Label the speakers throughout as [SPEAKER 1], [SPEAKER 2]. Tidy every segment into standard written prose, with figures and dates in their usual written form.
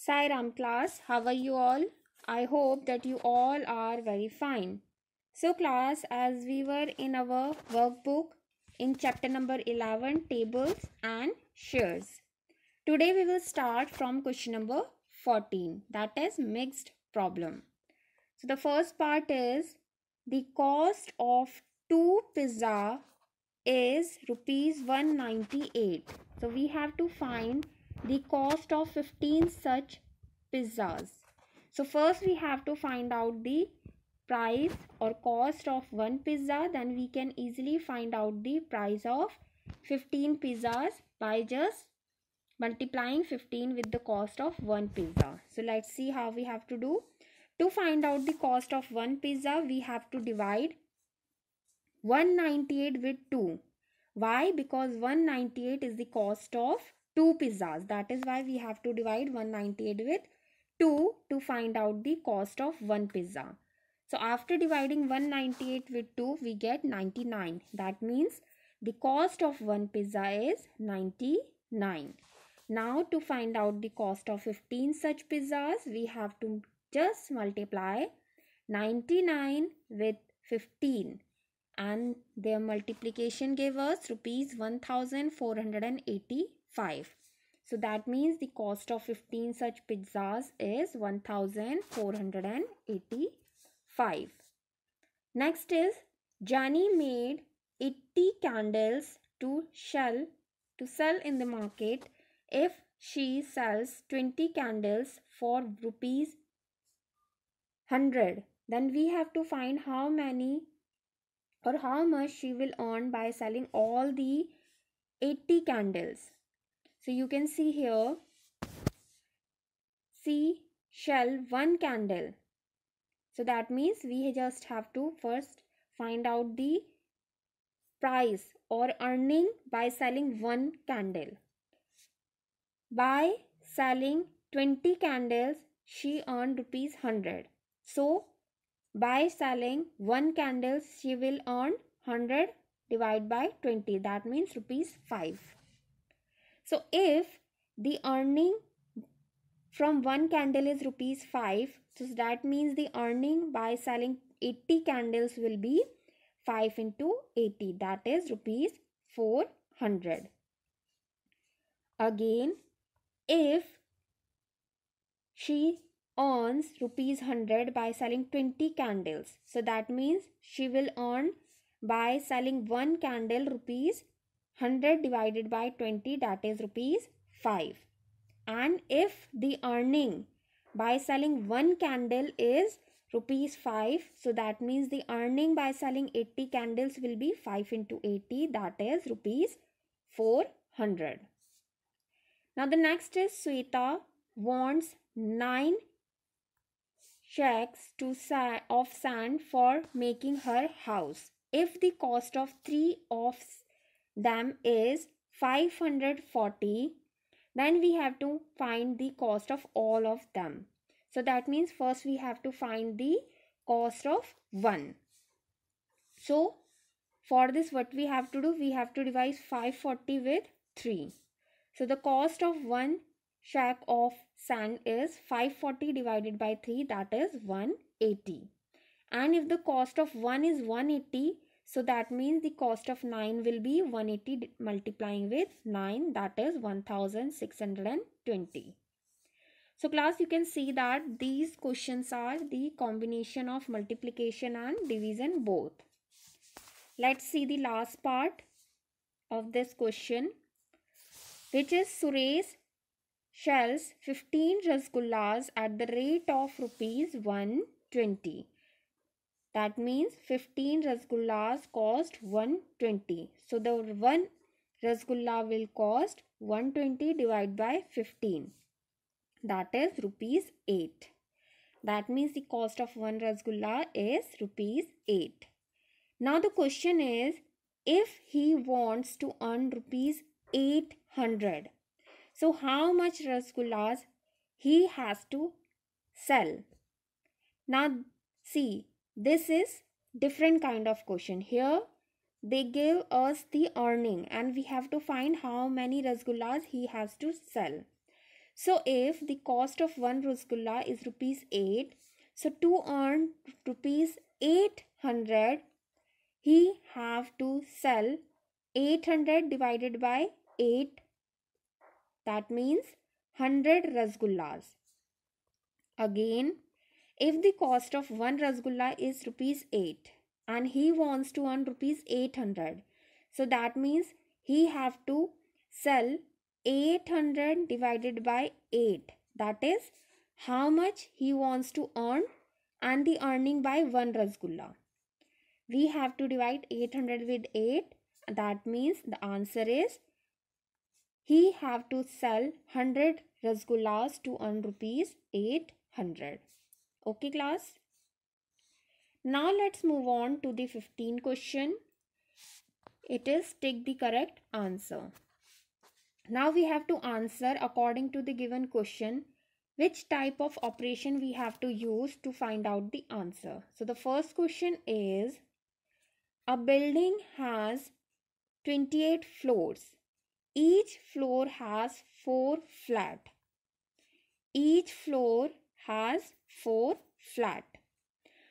[SPEAKER 1] Sai Ram class, how are you all? I hope that you all are very fine. So class, as we were in our workbook in chapter number 11, tables and shares. Today we will start from question number 14, that is mixed problem. So the first part is the cost of 2 pizza is rupees 198. So we have to find the cost of 15 such pizzas. So first we have to find out the price or cost of one pizza, then we can easily find out the price of 15 pizzas by just multiplying 15 with the cost of one pizza. So let's see how we have to do. To find out the cost of one pizza, we have to divide 198 with 2. Why? Because 198 is the cost of 2 pizzas. That is why we have to divide 198 with 2 to find out the cost of one pizza. So after dividing 198 with 2, we get 99. That means the cost of one pizza is 99. Now to find out the cost of 15 such pizzas, we have to just multiply 99 with 15. And their multiplication gave us rupees 1485. So that means the cost of 15 such pizzas is 1485. Next is Johnny made 80 candles to sell in the market. If she sells 20 candles for rupees 100, then we have to find how many or how much she will earn by selling all the 80 candles. So you can see here, she sell one candle. So that means we just have to first find out the price or earning by selling one candle. By selling 20 candles, she earned rupees 100. So by selling one candle, she will earn 100 divided by 20. That means rupees 5. So if the earning from one candle is rupees 5, so that means the earning by selling 80 candles will be 5 into 80. That is rupees 400. Again, if she earns rupees 100 by selling 20 candles, so that means she will earn by selling one candle rupees 100 divided by 20, that is rupees 5. And if the earning by selling one candle is rupees 5, so that means the earning by selling 80 candles will be 5 into 80, that is rupees 400. Now the next is Sweta wants 9 sacks of sand for making her house. If the cost of 3 of them is 540, then we have to find the cost of all of them. So that means first we have to find the cost of one. So for this, what we have to do, we have to divide 540 with 3. So the cost of one sack of sand is 540 divided by 3, that is 180. And if the cost of 1 is 180, so that means the cost of 9 will be 180 multiplying with 9, that is 1620. So class, you can see that these questions are the combination of multiplication and division both. Let's see the last part of this question, which is Suresh sells 15 rasgullas at the rate of rupees 120. That means 15 rasgullas cost 120. So the one rasgulla will cost 120 divided by 15. That is rupees 8. That means the cost of one rasgulla is rupees 8. Now the question is, if he wants to earn rupees 800, so how much rasgullas he has to sell? Now see, this is different kind of question. Here they give us the earning and we have to find how many rasgullas he has to sell. So if the cost of one rasgulla is rupees 8, so to earn rupees 800, he have to sell 800 divided by 8. That means 100 rasgullas. Again, if the cost of one rasgulla is rupees 8 and he wants to earn rupees 800, so that means he have to sell 800 divided by 8. That is how much he wants to earn and the earning by one rasgulla. We have to divide 800 with 8. That means the answer is he have to sell 100 rasgullas to earn rupees 800. Okay class. Now let's move on to the 15th question. It is take the correct answer. Now we have to answer according to the given question which type of operation we have to use to find out the answer. So the first question is, a building has 28 floors. Each floor has 4 flat. Each floor has 4 flat.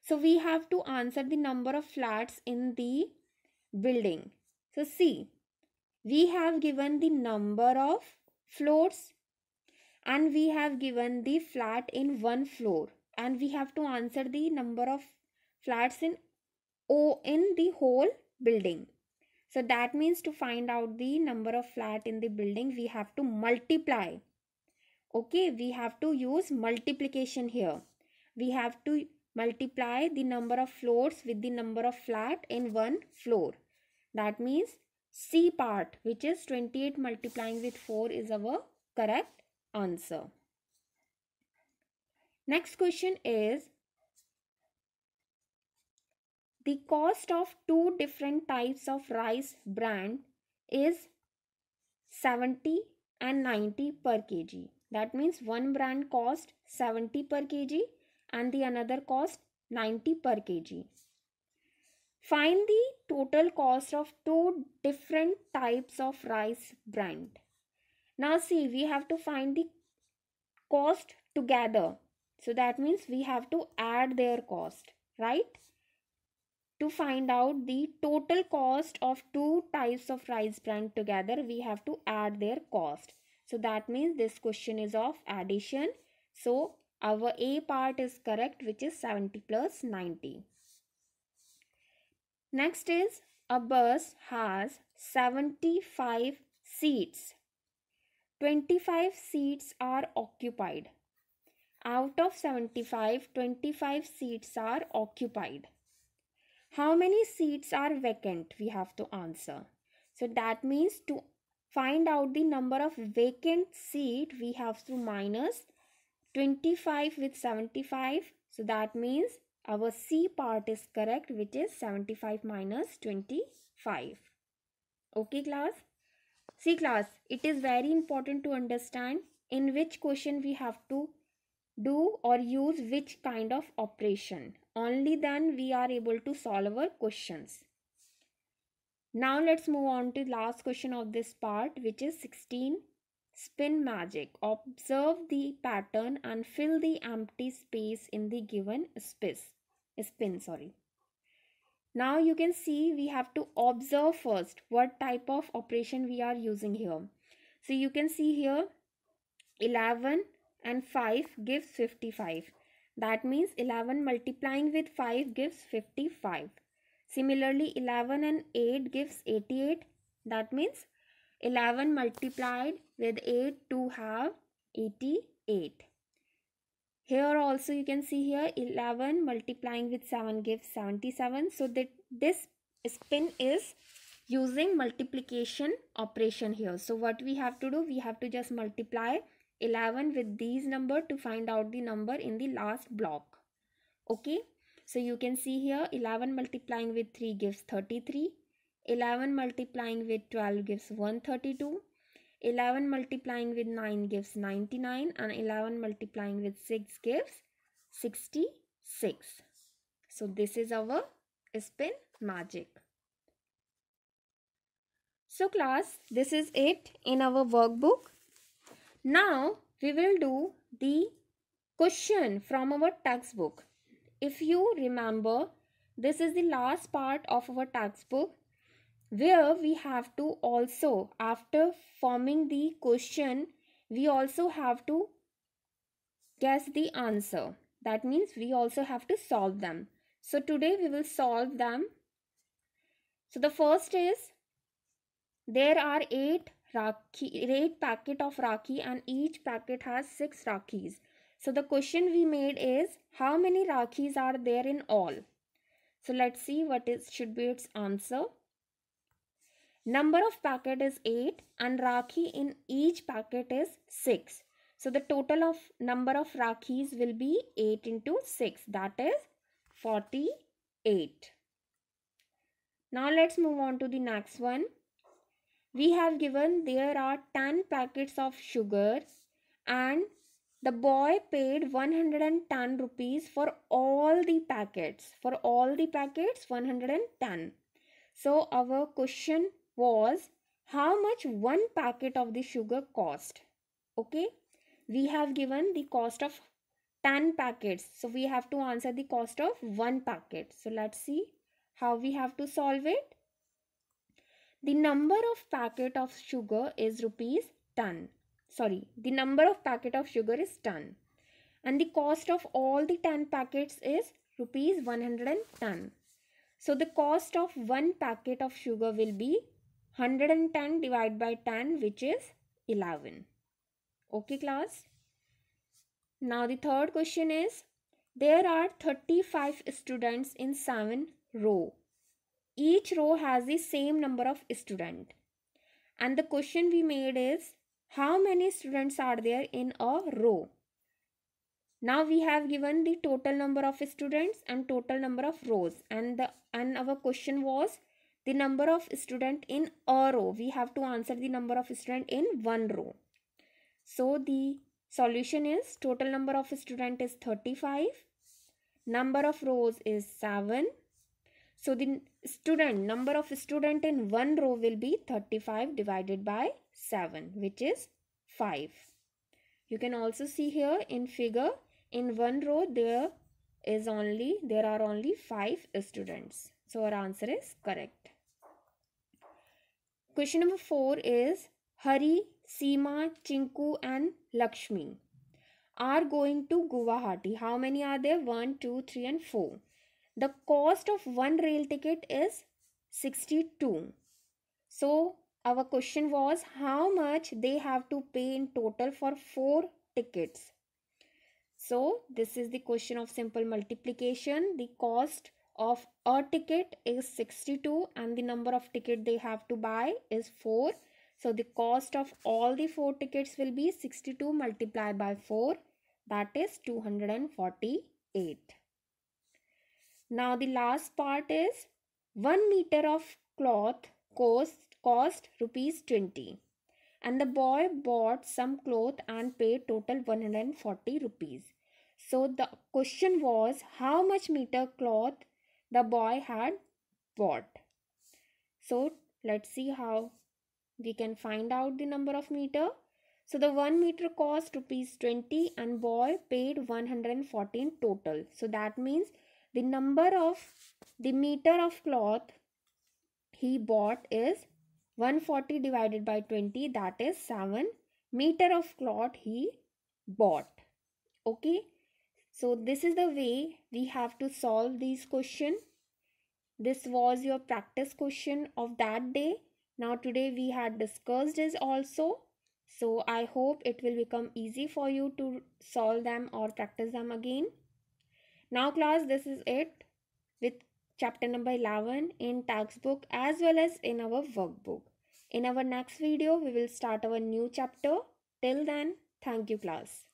[SPEAKER 1] So we have to answer the number of flats in the building. So see, we have given the number of floors and we have given the flat in one floor, and we have to answer the number of flats in the whole building. So that means to find out the number of flat in the building, we have to multiply. Okay, we have to use multiplication here. We have to multiply the number of floors with the number of flat in one floor. That means C part, which is 28 multiplying with 4, is our correct answer. Next question is, the cost of two different types of rice bran is 70 and 90 per kg. That means one brand cost 70 per kg and the another cost 90 per kg. Find the total cost of two different types of rice bran. Now see, we have to find the cost together. So that means we have to add their cost, right? To find out the total cost of two types of rice bran together, we have to add their cost. So that means this question is of addition. So our A part is correct, which is 70 plus 90. Next is, a bus has 75 seats. 25 seats are occupied. Out of 75, 25 seats are occupied. How many seats are vacant? We have to answer. So that means to find out the number of vacant seat, we have to minus 25 with 75. So that means our C part is correct, which is 75 minus 25. Okay class. See class, it is very important to understand in which question we have to do or use which kind of operation. Only then we are able to solve our questions. Now let's move on to the last question of this part, which is 16. Spin magic. Observe the pattern and fill the empty space in the given spin. Now you can see we have to observe first what type of operation we are using here. So you can see here 11 and 5 gives 55. That means 11 multiplying with 5 gives 55. Similarly, 11 and 8 gives 88. That means 11 multiplied with 8 to have 88. Here also you can see here 11 multiplying with 7 gives 77. So that this spin is using multiplication operation here. So what we have to do, we have to just multiply 11 with these number to find out the number in the last block. Okay, so you can see here 11 multiplying with 3 gives 33, 11 multiplying with 12 gives 132, 11 multiplying with 9 gives 99, and 11 multiplying with 6 gives 66. So this is our spin magic. So class, this is it in our workbook. Now we will do the question from our textbook. If you remember, this is the last part of our textbook where we have to also, after forming the question, we also have to guess the answer. That means we also have to solve them. So today we will solve them. So the first is, there are 8 packet of Rakhi and each packet has 6 Rakhis. So the question we made is, how many Rakhis are there in all? So let's see what should be its answer. Number of packet is 8 and Rakhi in each packet is 6. So the total of number of Rakhis will be 8 into 6, that is 48. Now let's move on to the next one. We have given there are 10 packets of sugar and the boy paid 110 rupees for all the packets. For all the packets, 110. So our question was, how much one packet of the sugar cost? Okay, we have given the cost of 10 packets, so we have to answer the cost of one packet. So let's see how we have to solve it. The number of packet of sugar is rupees 10. The number of packet of sugar is 10 and the cost of all the 10 packets is rupees 110. So the cost of one packet of sugar will be 110 divided by 10, which is 11. Okay class. Now the third question is, there are 35 students in 7 row. Each row has the same number of students. And the question we made is, how many students are there in a row? Now we have given the total number of students and total number of rows, and our question was the number of student in a row. We have to answer the number of student in one row. So the solution is, total number of student is 35, number of rows is 7. So the number of student in one row will be 35 divided by 7, which is 5. You can also see here in figure, in one row there are only 5 students. So our answer is correct. Question number 4 is, Hari, Seema, Chinku and Lakshmi are going to Guwahati. How many are there? 1, 2, 3 and 4. The cost of one rail ticket is 62. So our question was, how much they have to pay in total for 4 tickets. So this is the question of simple multiplication. The cost of a ticket is 62 and the number of ticket they have to buy is 4. So the cost of all the 4 tickets will be 62 multiplied by 4, that is 248. Now the last part is, 1 meter of cloth cost rupees 20 and the boy bought some cloth and paid total 140 rupees. So the question was, how much meter cloth the boy had bought. So let's see how we can find out the number of meter. So the 1 meter cost rupees 20 and boy paid 114 total. So that means the meter of cloth he bought is 140 divided by 20, that is 7 meter of cloth he bought. Okay, so this is the way we have to solve these questions. This was your practice question of that day. Now today we had discussed this also. So I hope it will become easy for you to solve them or practice them again. Now class, this is it with chapter number 11 in textbook as well as in our workbook. In our next video, we will start our new chapter. Till then, thank you class.